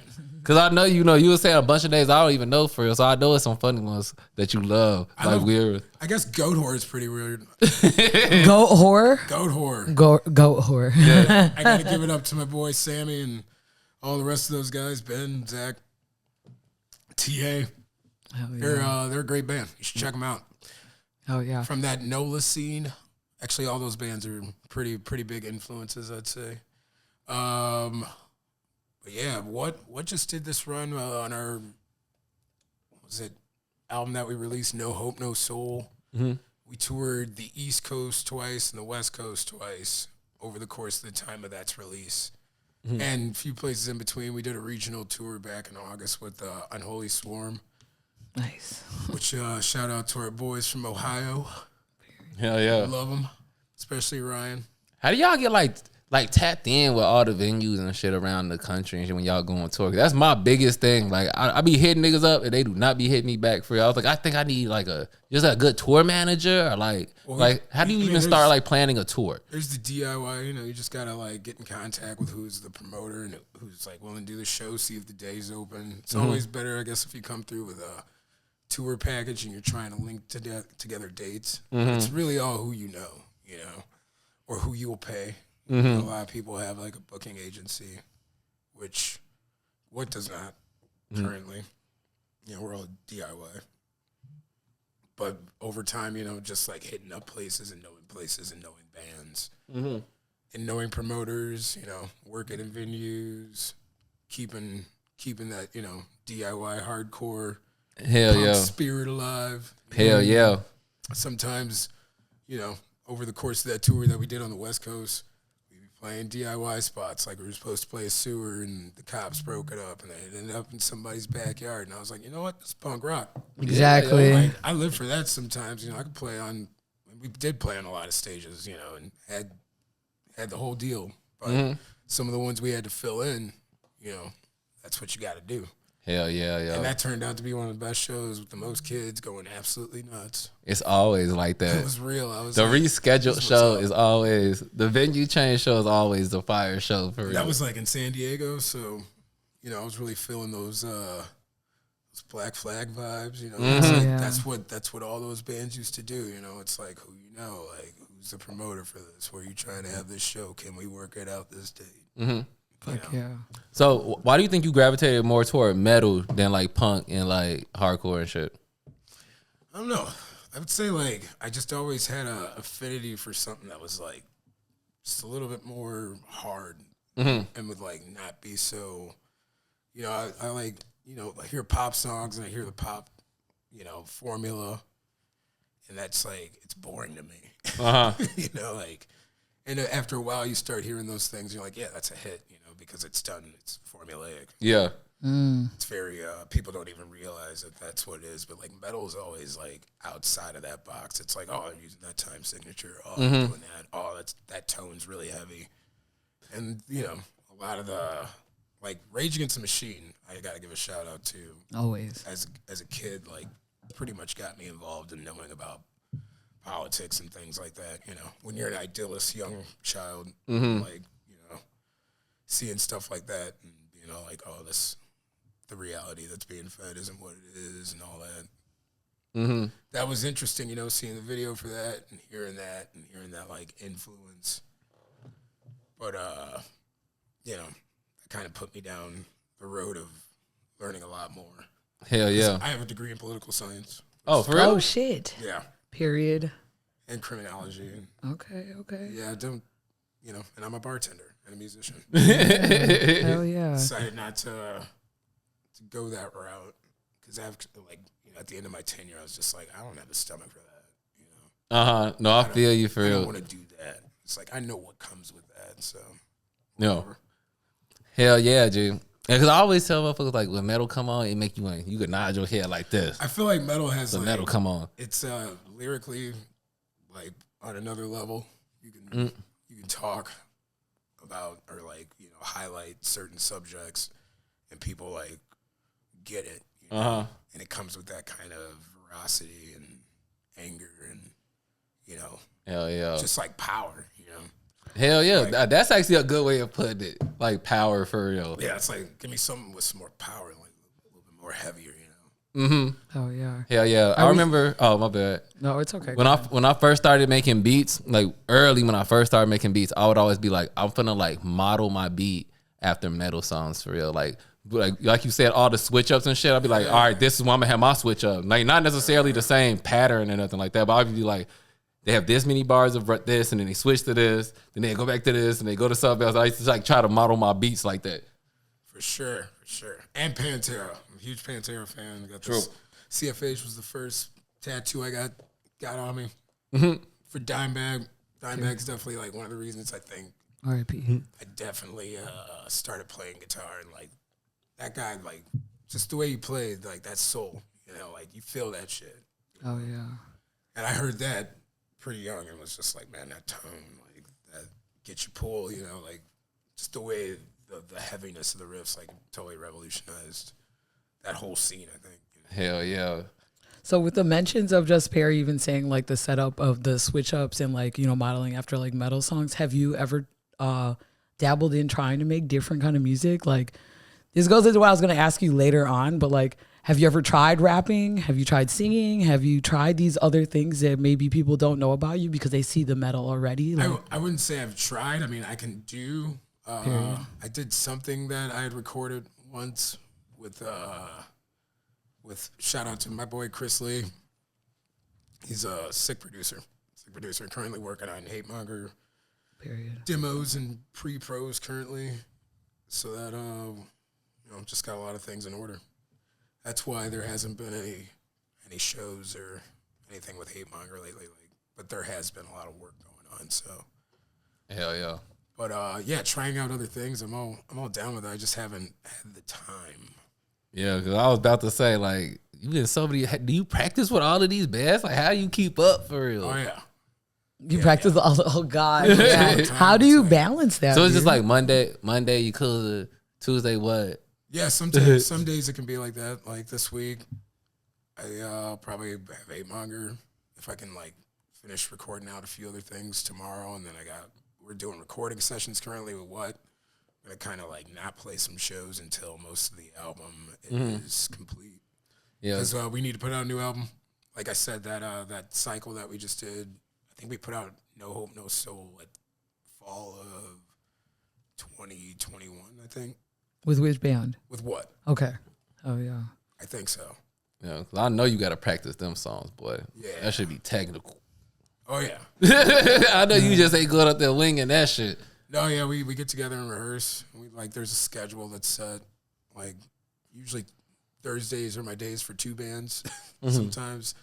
Cause I know you were saying a bunch of names I don't even know for real. So I know it's some funny ones that you love. Weird. I guess Goat Whore is pretty weird. Goat whore. Goat Whore. Goat whore. Yeah. I gotta give it up to my boy Sammy and all the rest of those guys. Ben, Zach, TA. Yeah. They're a great band. You should check them out. Oh yeah. From that NOLA scene. Actually, all those bands are pretty big influences, I'd say. But yeah, what just did this run on our, what was it, album that we released, No Hope, No Soul? Mm-hmm. We toured the East Coast twice and the West Coast twice over the course of the time of that's release. Mm-hmm. And a few places in between. We did a regional tour back in August with Unholy Swarm. Nice. Which, shout out to our boys from Ohio. Hell yeah. Love them, especially Ryan. How do y'all get like tapped in with all the venues and shit around the country and shit when y'all go on tour? That's my biggest thing. Like I be hitting niggas up and they do not be hitting me back for real. I was like, I think I need like just a good tour manager or like how do you even start like planning a tour? There's the DIY, you just gotta like get in contact with who's the promoter and who's like willing to do the show, see if the day's open. It's always better, I guess, if you come through with a tour package and you're trying to link together dates. It's really all who you know, or who you'll pay. A lot of people have like a booking agency, which what does not currently. We're all DIY. But over time, just like hitting up places and knowing bands and knowing promoters, working in venues, keeping that, DIY hardcore punk spirit alive. Hell yeah. Sometimes, over the course of that tour that we did on the West Coast, playing DIY spots, like we were supposed to play a sewer and the cops broke it up and it ended up in somebody's backyard. And I was like, you know what? It's punk rock. Exactly. I live for that sometimes. I could play on, we did play on a lot of stages, and had the whole deal. But some of the ones we had to fill in, that's what you got to do. Hell yeah. And that turned out to be one of the best shows with the most kids going absolutely nuts. It's always like that. It was real. The rescheduled show is always, the venue change show is always the fire show for real. That was like in San Diego, so, I was really feeling those Black Flag vibes, It's like, that's what all those bands used to do, It's like, who like, who's the promoter for this? Where are you trying to have this show? Can we work it out this date? Fuck yeah. So why do you think you gravitated more toward metal than like punk and like hardcore and shit? I don't know. I would say like I just always had a affinity for something that was like just a little bit more hard and would like not be so, I like, I hear pop songs and I hear the pop, formula, and that's like, it's boring to me. And after a while you start hearing those things, you're like, yeah, that's a hit, because it's done, it's formulaic. Yeah. It's very, people don't even realize that that's what it is, but like metal is always like outside of that box. It's like, oh, I'm using that time signature. Oh, I'm doing that. Oh, that tone's really heavy. And, a lot of the, like Rage Against the Machine, I got to give a shout out to. Always. As a kid, like pretty much got me involved in knowing about politics and things like that. When you're an idealist young child, like, seeing stuff like that and being all like, oh, the reality that's being fed isn't what it is and all that. That was interesting, seeing the video for that and hearing that like influence. But, that kind of put me down the road of learning a lot more. Hell yeah. I have a degree in political science. Oh, for real? Oh, shit. Yeah. Period. And criminology. Okay. Yeah, and I'm a bartender and a musician. Hell yeah. Decided not to go that route because at the end of my tenure, I was just like, I don't have the stomach for that. No, I feel you for real. I real. don't want to do that. It's like I know what comes with that. So no, hell yeah, dude. Because I always tell motherfuckers like when metal come on, it make you want you could nod your head like this. I feel like metal has the metal come on. It's lyrically like on another level. You can talk about or highlight certain subjects and people like get it. And it comes with that kind of veracity and anger and hell yeah, just like power. Hell yeah, that's actually a good way of putting it. Like power for real. Yeah, it's like give me something with some more power, like a little bit more heavier. Oh yeah. Hell yeah. I remember. Oh my bad. No, it's okay. When I first started making beats, like early when I first started making beats, I would always be like, I'm finna like model my beat after metal songs for real. Like you said, all the switch ups and shit. I'd be like, all right, this is when I'm gonna have my switch up. Like not necessarily the same pattern or nothing like that, but I'd be like, they have this many bars of this, and then they switch to this, then they go back to this, and they go to something else. I used to like try to model my beats like that. For sure. And Pantera. I'm a huge Pantera fan. I got this. CFH was the first tattoo I got on me. For Dimebag. Dimebag's definitely like one of the reasons I think R.I.P. I definitely started playing guitar, and like that guy, like just the way he played, like that soul, like you feel that shit. Oh yeah. And I heard that pretty young and was just like, man, that tone, like that gets you pulled, like just the way the heaviness of the riffs, like totally revolutionized that whole scene, I think. Hell yeah. So with the mentions of just Perry even saying like the setup of the switch ups and like, modeling after like metal songs, have you ever dabbled in trying to make different kind of music? Like this goes into what I was going to ask you later on, but like, have you ever tried rapping? Have you tried singing? Have you tried these other things that maybe people don't know about you because they see the metal already? Like, I wouldn't say I've tried. I mean, I can do. I did something that I had recorded once with shout out to my boy Chris Lee. He's a sick producer, currently working on Hate Monger demos and pre-pros currently. So that just got a lot of things in order. That's why there hasn't been any shows or anything with Hate Monger lately. But there has been a lot of work going on. So hell yeah. But trying out other things, I'm all down with it. I just haven't had the time. Yeah, because I was about to say, like, you get somebody. Do you practice with all of these bands? Like, how do you keep up for real? Oh yeah, you practice all. Oh God, yeah. How do you balance that? So it's just like Monday you could, Tuesday what? Yeah, sometimes some days it can be like that. Like this week, I'll probably have Hate Monger if I can like finish recording out a few other things tomorrow, and then we're doing recording sessions currently with what. I'm gonna kind of like not play some shows until most of the album is complete. Yeah, because we need to put out a new album. Like I said, that cycle that we just did, I think we put out No Hope, No Soul at fall of 2021. I think. With which band? With what? Okay. Oh yeah. I think so. Yeah, I know you got to practice them songs, boy. Yeah, that should be technical. Oh yeah. I know you just ain't going up there winging that shit. No, yeah, we get together and rehearse. There's a schedule that's set. Like usually Thursdays are my days for two bands. Sometimes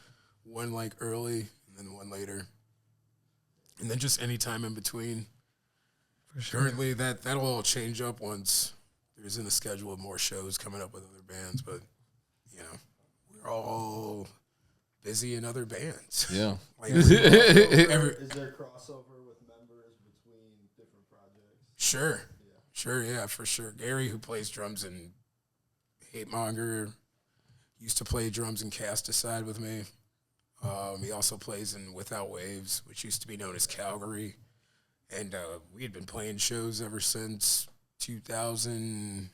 one like early and then one later, and then just any time in between. For sure. Currently, that'll all change up once there's in a schedule of more shows coming up with other bands. But we're all busy in other bands. Yeah. Is there crossover with members between different projects? Sure. Yeah. Sure, yeah, for sure. Gary, who plays drums in Hate Monger, used to play drums in Cast Aside with me. He also plays in Without Waves, which used to be known as Calgary. And we had been playing shows ever since 2000,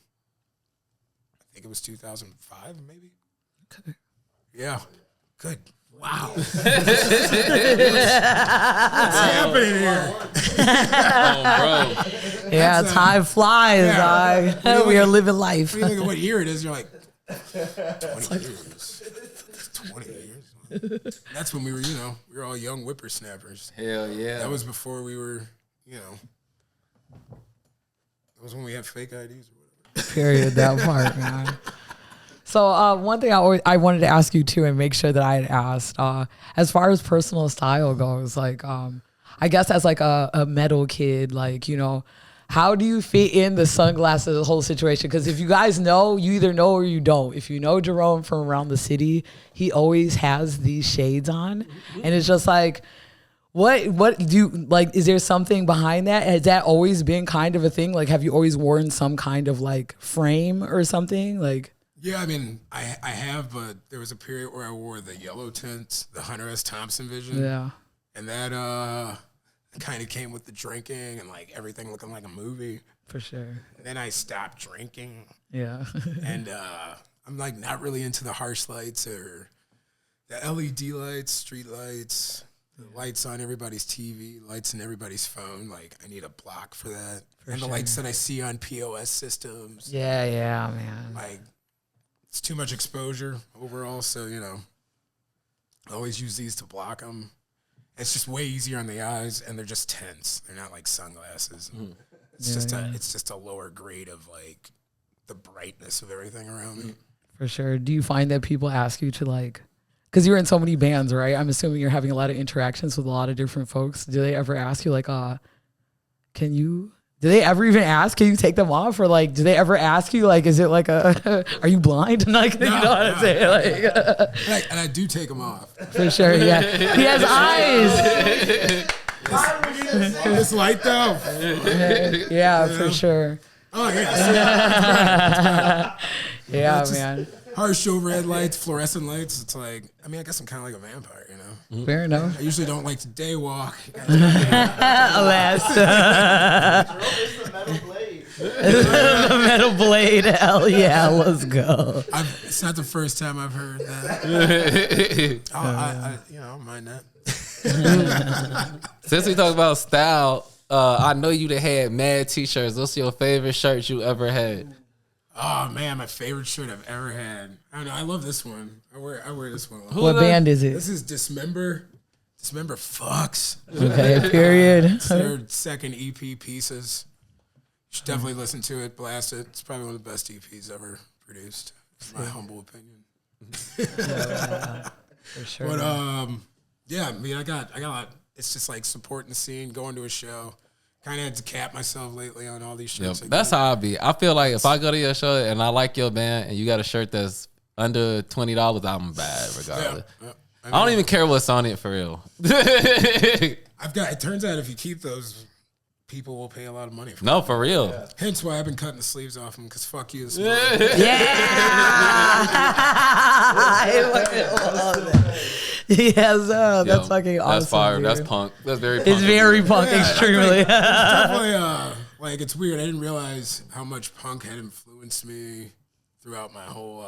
I think it was 2005, maybe? Okay. Yeah. Good. Wow. What's happening here? Oh, bro. Yeah, time flies, dog. We are living life. When you think of what year it is, you're like, 20 years. 20 years. That's when we were all young whippersnappers. Hell yeah. That was before we were, That was when we had fake IDs or whatever. Period. That part, man. So one thing I wanted to ask you too, and make sure that I had asked, as far as personal style goes, like I guess as like a metal kid, like, you know, how do you fit in the sunglasses, the whole situation? Because if you guys know, you either know or you don't. If you know Jerome from around the city, he always has these shades on, and it's just like, what do you like? Is there something behind that? Has that always been kind of a thing? Like, have you always worn some kind of like frame or something? Like, Yeah, I mean, I have, but there was a period where I wore the yellow tints, the Hunter S. Thompson vision. yeah, And that kind of came with the drinking and like everything looking like a movie. for sure. And then I stopped drinking, Yeah, and I'm like not really into the harsh lights or the LED lights, street lights, the lights on everybody's TV, lights in everybody's phone. Like I need a block for that. And the lights that I see on POS systems. yeah, man. Like it's too much exposure overall. So, you know, I always use these to block them. It's just way easier on the eyes, and they're just tints. They're not like sunglasses. It's just a lower grade of like the brightness of everything around me. For sure. Do you find that people ask you to like, because you're in so many bands, right? I'm assuming you're having a lot of interactions with a lot of different folks. Do they ever ask you like, do they ever even ask, can you take them off? Or like, do they ever ask you like, is it like are you blind? Like, you know what I'm saying? Like, And I do take them off. for sure, yeah. He has eyes. It's light though. Yeah, for sure. Oh yeah. Yeah, man. Harsh overhead lights, fluorescent lights. It's like, I mean, I guess I'm kind of like a vampire, you know? Fair enough. I usually don't like to daywalk. Alas. It's the metal blade. The metal blade. Hell yeah, let's go. It's not the first time I've heard that. I don't mind that. Since we talk about style, I know you that had mad t-shirts. What's your favorite shirt you ever had? Oh man, my favorite shirt I've ever had. I don't know. I love this one. I wear this one a lot. What band is it? This is Dismember. Dismember fucks. Okay, period. It's their second EP, Pieces. You should definitely listen to it, blast it. It's probably one of the best EPs ever produced, in my humble opinion. For sure. But yeah, I mean, I got a lot. It's just like supporting the scene, going to a show. Kind of had to cap myself lately on all these shirts. Yep. That's how I be. I feel like if I go to your show and I like your band and you got a shirt that's under $20, I'm bad regardless. Yeah. I don't even care what's on it for real. It turns out if you keep those, people will pay a lot of money for them. No, for real. Yeah. Hence why I've been cutting the sleeves off them, because fuck you. Yes, that's fucking awesome. That's fire. Dude. That's punk. That's very punk. It's very punk, extremely. It's definitely, like, it's weird. I didn't realize how much punk had influenced me throughout my whole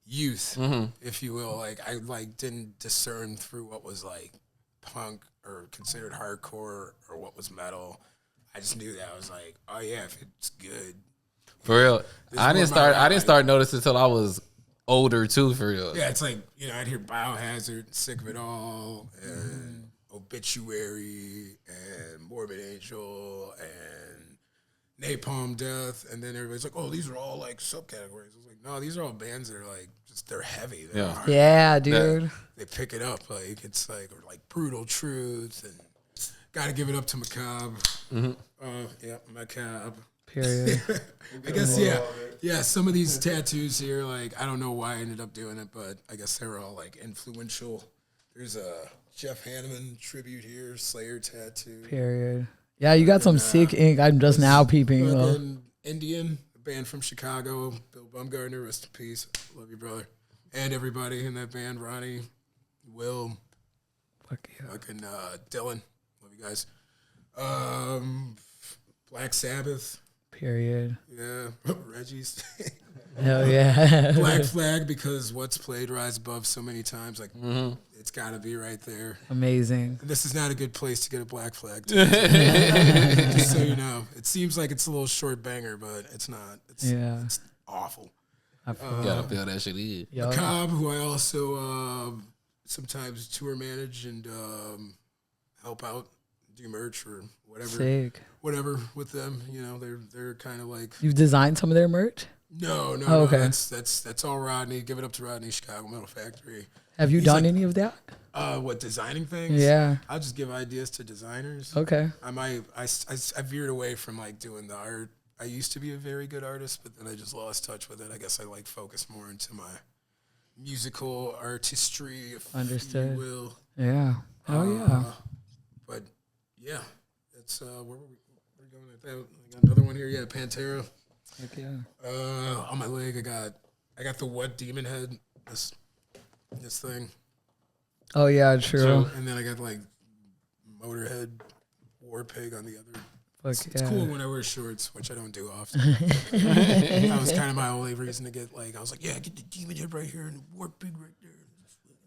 youth, if you will. Like, I didn't discern through what was like punk or considered hardcore or what was metal. I just knew that. I was like, oh yeah, if it's good. For real. I didn't start noticing until I was older too, for real. Yeah, it's like, you know, I'd hear Biohazard, Sick of It All, and Obituary, and Morbid Angel, and Napalm Death, and then everybody's like, oh, these are all like subcategories. I was like, no, these are all bands that are like, just, they're heavy. They're hard. Yeah, dude. They pick it up, like, it's like, or like Brutal Truth, and gotta give it up to Macabre. Yeah, Macabre. Period. I guess, yeah, some of these tattoos here, like, I don't know why I ended up doing it, but I guess they were all, like, influential. There's a Jeff Hanneman tribute here, Slayer tattoo. Period. Yeah, you got some sick ink. I'm just now peeping. Though. Indian, a band from Chicago, Bill Bumgardner, rest in peace. Love you, brother. And everybody in that band, Ronnie, Will, fucking Dylan. Love you guys. Black Sabbath. Period. Yeah, Reggie's. Hell yeah. Black Flag, because what's played Rise Above so many times, like, it's got to be right there. Amazing. And this is not a good place to get a Black Flag. Just so you know. It seems like it's a little short banger, but it's not. It's awful. You gotta feel that shit in. Cobb, who I also sometimes tour manage and help out do merch or whatever. Sick. Whatever with them. You know, they're kind of like. You've designed some of their merch? No. Okay. That's all Rodney. Give it up to Rodney, Chicago Metal Factory. Have you done any of that? What, designing things? Yeah. I'll just give ideas to designers. Okay. I veered away from like doing the art. I used to be a very good artist, but then I just lost touch with it. I guess I like focus more into my musical artistry, if Understood. you will. Yeah. Oh yeah. But yeah, it's where were we? We're going at that. I got another one here. Yeah, Pantera. Heck yeah. On my leg, I got the What Demon Head. This thing. Oh yeah, true. And then I got like Motorhead War Pig on the other. Fuck It's yeah. cool when I wear shorts, which I don't do often. That was kind of my only reason to get like, I was like, yeah, get the Demon Head right here and the War Pig right there.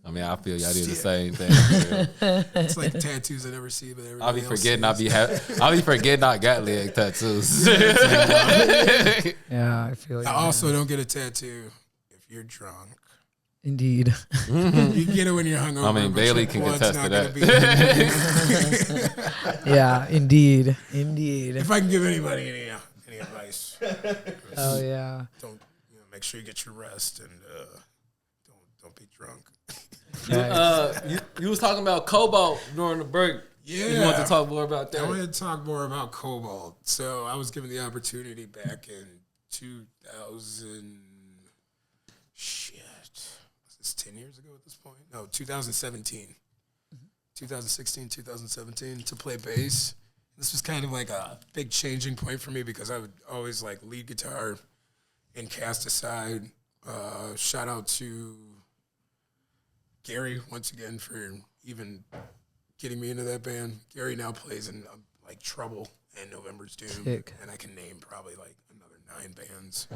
I mean, I feel y'all do the same thing. It's like tattoos I never see, but I'll be forgetting. sees. I'll be forgetting I got leg tattoos. Yeah, I feel you. I also don't get a tattoo if you're drunk. Indeed. You get it when you're hungover. I mean, but Bailey your can blood's contest to not that. gonna be- Yeah, indeed. Indeed. If I can give anybody any advice, Oh yeah. don't make sure you get your rest and don't be drunk. You was talking about Cobalt during the break. Yeah. You want to talk more about I that? want to talk more about Cobalt. So I was given the opportunity back in 2000. Shit. Was this 10 years ago at this point? No, 2017. 2016, 2017 to play bass. This was kind of like a big changing point for me because I would always like lead guitar and Cast Aside. Shout out to Gary once again for even getting me into that band. Gary now plays in like Trouble and November's Doom. Sick. And I can name probably like another 9 bands.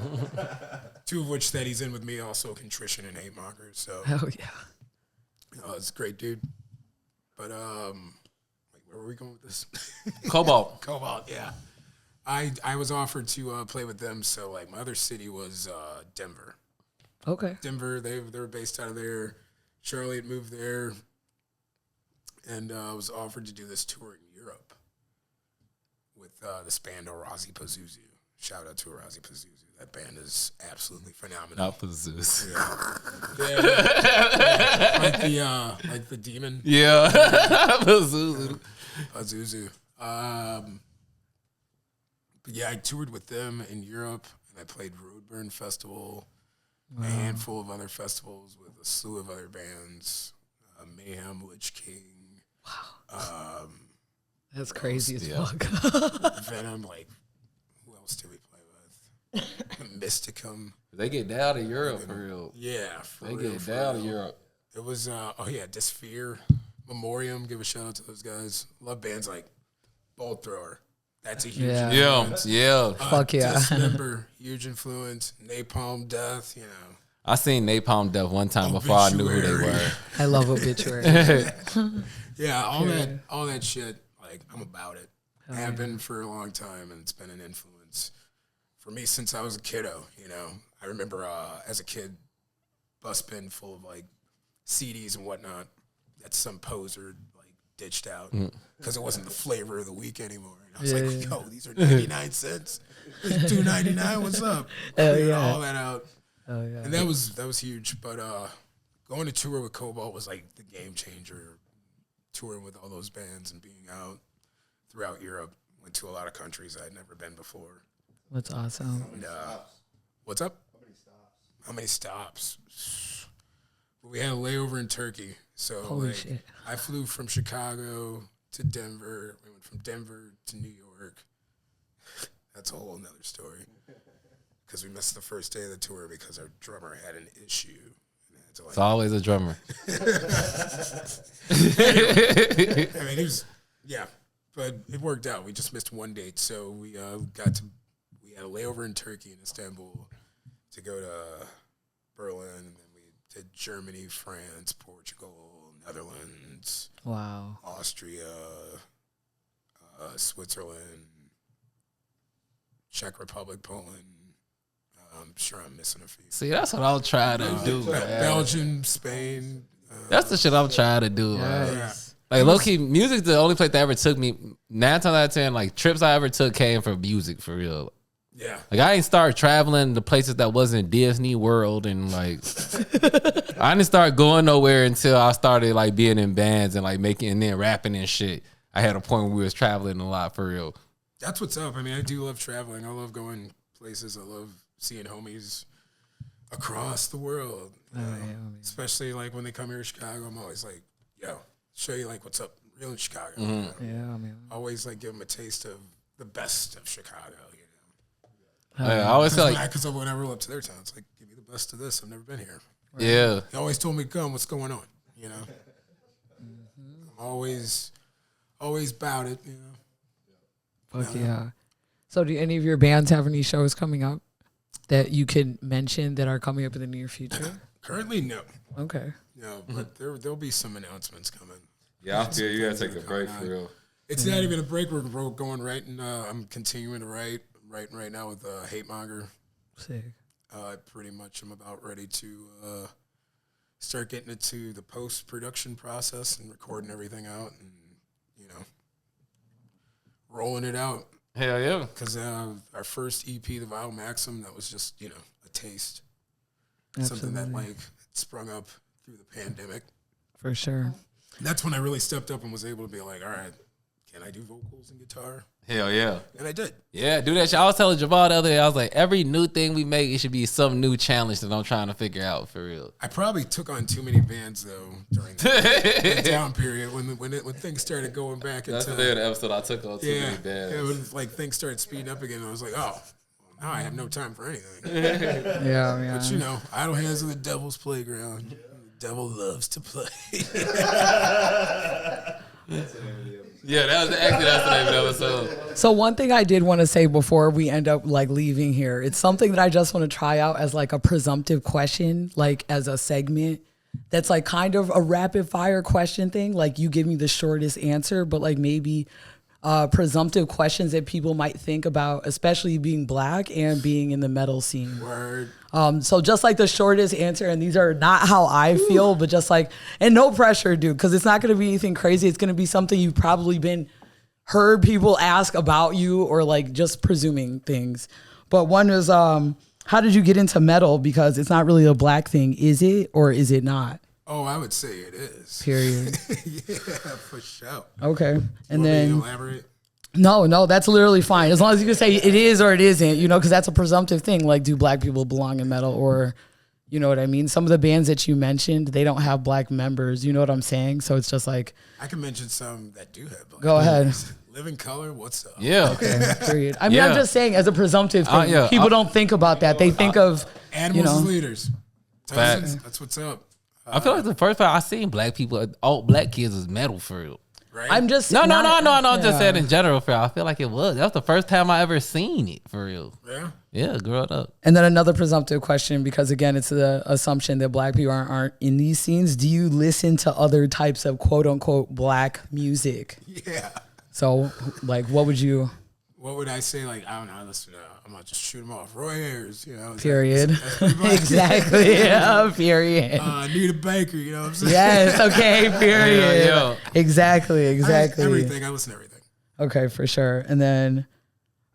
2 of which that he's in with me, also Contrition and Hate Monger. So Hell yeah. it's a great dude. But where were we going with this? Cobalt. Cobalt, yeah. I was offered to play with them, so like my other city was Denver. Okay. Denver, they were based out of there. Charlie had moved there, and I was offered to do this tour in Europe with this band Orazi Pazuzu. Shout out to Orazi Pazuzu. That band is absolutely phenomenal. Not for Zeus. Yeah. Like the demon. Yeah. Pazuzu. Pazuzu. But yeah, I toured with them in Europe, and I played Roadburn Festival, a handful of other festivals with a slew of other bands, Mayhem, Lich King. Wow. That's crazy as Yeah. fuck. Venom, like, who else did we play with? Mysticum. They get down to Europe for real. Yeah, for They real, get for down to real. Europe. It was, Dysphere, Memoriam, give a shout out to those guys. Love bands like Bolt Thrower. That's a huge Yeah. influence. Yeah. Fuck yeah. Dismember, huge influence. Napalm Death, I seen Napalm Death one time before I knew who they Obituary. were. I love Obituary. Yeah, all that shit, like, I'm about it. I have been for a long time, and it's been an influence for me since I was a kiddo, I remember as a kid, bus bin full of, like, CDs and whatnot that some poser, like, ditched out because it wasn't the flavor of the week anymore. And I was like, yo, these are 99 cents. $2.99, what's up? Cleared all that out. Oh yeah. And that was huge. But going to tour with Cobalt was like the game changer. Touring with all those bands and being out throughout Europe. Went to a lot of countries I had never been before. That's awesome. And, what's up? How many stops? We had a layover in Turkey. So Holy shit. I flew from Chicago to Denver. We went from Denver to New York. That's a whole nother story. Because we missed the first day of the tour because our drummer had an issue. It's always a drummer. I mean, but it worked out. We just missed one date, so we had a layover in Turkey and Istanbul to go to Berlin, and then we did Germany, France, Portugal, Netherlands, Wow. Austria, Switzerland, Czech Republic, Poland. I'm sure I'm missing a few. See, that's what I'm trying to do, man. Belgium, Spain. That's the shit I'm trying to do, man. Yes. Like low key, music's the only place that ever took me. 9 times out of 10, like trips I ever took came from music for real. Yeah. Like I ain't start traveling to places that wasn't Disney World and like I didn't start going nowhere until I started like being in bands and like making and then rapping and shit. I had a point where we was traveling a lot for real. That's what's up. I mean, I do love traveling. I love going places. I love seeing homies across the world. Especially like when they come here to Chicago, I'm always like, yo, show you like what's up real in Chicago. Mm-hmm. You know? Yeah, man. Always like give them a taste of the best of Chicago. I always feel like Because when I roll up to their town, it's like, give me the best of this. I've never been here. yeah. They always told me to come. What's going on? You know, I'm always about it. You know. Fuck yeah. So, do any of your bands have any shows coming up that you can mention that are coming up in the near future? Currently, no. Okay. No, but there'll be some announcements coming. Yeah, I feel you gotta take a break for real. It's not even a break. We're going right, and I'm continuing to writing right now with Hate Monger. Sick. Pretty much, I'm about ready to start getting into the post-production process and recording everything out, and rolling it out. Hell yeah. Because our first EP, The Vile Maxim, that was just a taste, something that like sprung up through the pandemic. For sure. That's when I really stepped up and was able to be like, all right, can I do vocals and guitar? Hell yeah. And I did. Yeah, do that shit. I was telling Jamal the other day, I was like, every new thing we make, it should be some new challenge that I'm trying to figure out for real. I probably took on too many bands though during the down period when things started going back. That's into, the day of the episode I took on too many bands. Yeah, when like things started speeding up again, I was like, oh, now I have no time for anything. Yeah. But idle hands are the devil's playground. The devil loves to play. Yeah, that's the name of the episode. So one thing I did want to say before we end up like leaving here, it's something that I just want to try out as like a presumptive question, like as a segment that's like kind of a rapid fire question thing. Like you give me the shortest answer, but like maybe presumptive questions that people might think about, especially being black and being in the metal scene. Word. So just like the shortest answer, and these are not how I feel, but just like, and no pressure, dude, because it's not going to be anything crazy. It's going to be something you've probably heard people ask about you or like just presuming things. But one is, how did you get into metal? Because it's not really a black thing. Is it, or is it not? Oh, I would say it is. Period. Yeah, for sure. Okay. And Want me to then, elaborate? no, that's literally fine. As long as you can say it is or it isn't, because that's a presumptive thing. Like, do black people belong in metal, or, you know what I mean? Some of the bands that you mentioned, they don't have black members. You know what I'm saying? So it's just like, I can mention some that do have black go ahead. Living Color, what's up? Yeah. Okay, period. I mean, Yeah. I'm just saying as a presumptive thing. Yeah. People don't think about that. They think of, Animals as leaders. Facts. That's what's up. I feel like the first time I seen black people, all black kids was metal for real. Right? I'm just No. I'm just Yeah. saying in general for real. I feel like it was. That was the first time I ever seen it for real. Yeah. Yeah, growing up. And then another presumptive question, because again, it's the assumption that black people aren't in these scenes. Do you listen to other types of quote unquote black music? Yeah. So, like, what would you? What would I say? Like, I don't know. Listen, I'm gonna just shoot them off. Roy Ayers, Period. That's pretty much- Exactly. Yeah. Period. Anita Baker, you know what I'm saying? Yes. Okay. Period. Yeah. Exactly. Exactly. Everything. I listen to everything. Okay, for sure. And then,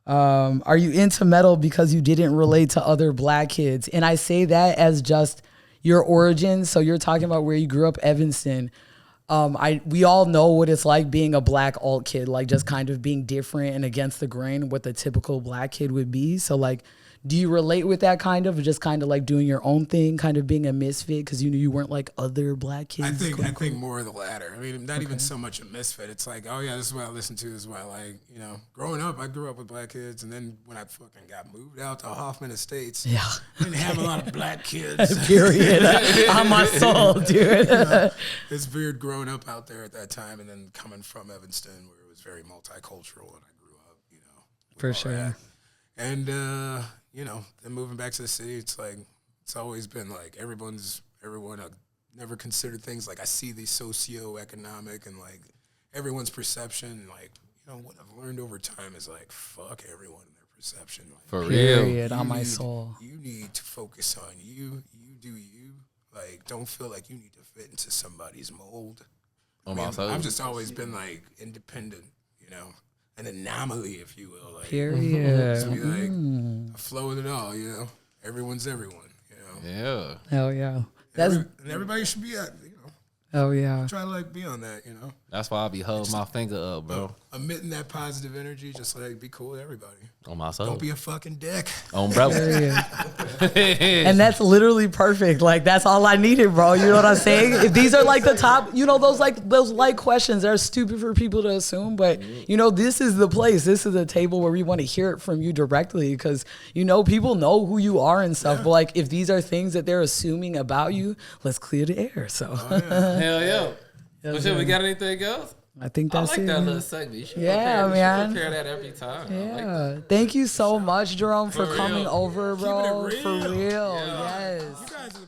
are you into metal because you didn't relate to other black kids? And I say that as just your origins. So you're talking about where you grew up, Evanston. We all know what it's like being a black alt kid, like just kind of being different and against the grain, what the typical black kid would be. So like, do you relate with that kind of, or just kind of like doing your own thing, kind of being a misfit because you knew you weren't like other black kids? I think more of the latter. I mean, not even so much a misfit. It's like, oh yeah, this is what I listen to. This is what I like. Growing up, I grew up with black kids, and then when I fucking got moved out to Hoffman Estates, Yeah. I didn't have a lot of black kids. Period. On my soul, dude. It's weird growing up out there at that time, and then coming from Evanston, where it was very multicultural, and I grew up, with For all sure. that. And then moving back to the city, it's like it's always been like everyone never considered things like I see the socioeconomic and like everyone's perception. Like what I've learned over time is like fuck everyone and their perception. Like, For real. Period. On my soul. You need to focus on you. You do you. Like don't feel like you need to fit into somebody's mold. I've just always been like independent, you know, an anomaly, if you will. Like, Period. just be like, I flow with it all, you know. Everyone's everyone, you know. Yeah. Hell yeah. And everybody should be at, you know. Oh yeah. Try to like be on that, you know. That's why I be holding my finger up, bro. Emitting that positive energy, just like be cool with everybody. On my soul. Don't be a fucking dick. On bro. And that's literally perfect. Like that's all I needed, bro. You know what I'm saying? If these are like the top, you know, those light questions are stupid for people to assume, but you know, this is the place. This is the table where we want to hear it from you directly because you know people know who you are and stuff. But like if these are things that they're assuming about you, let's clear the air. So Hell yeah. Well, shit, we got anything else? I think I that's like it. that little segment. You should Yeah, prepare, man. You should prepare that every time. I like Yeah. that. Thank you so much, Jerome, for For coming real. over, bro. Keeping it For real. real. Yeah. Yes. You guys are the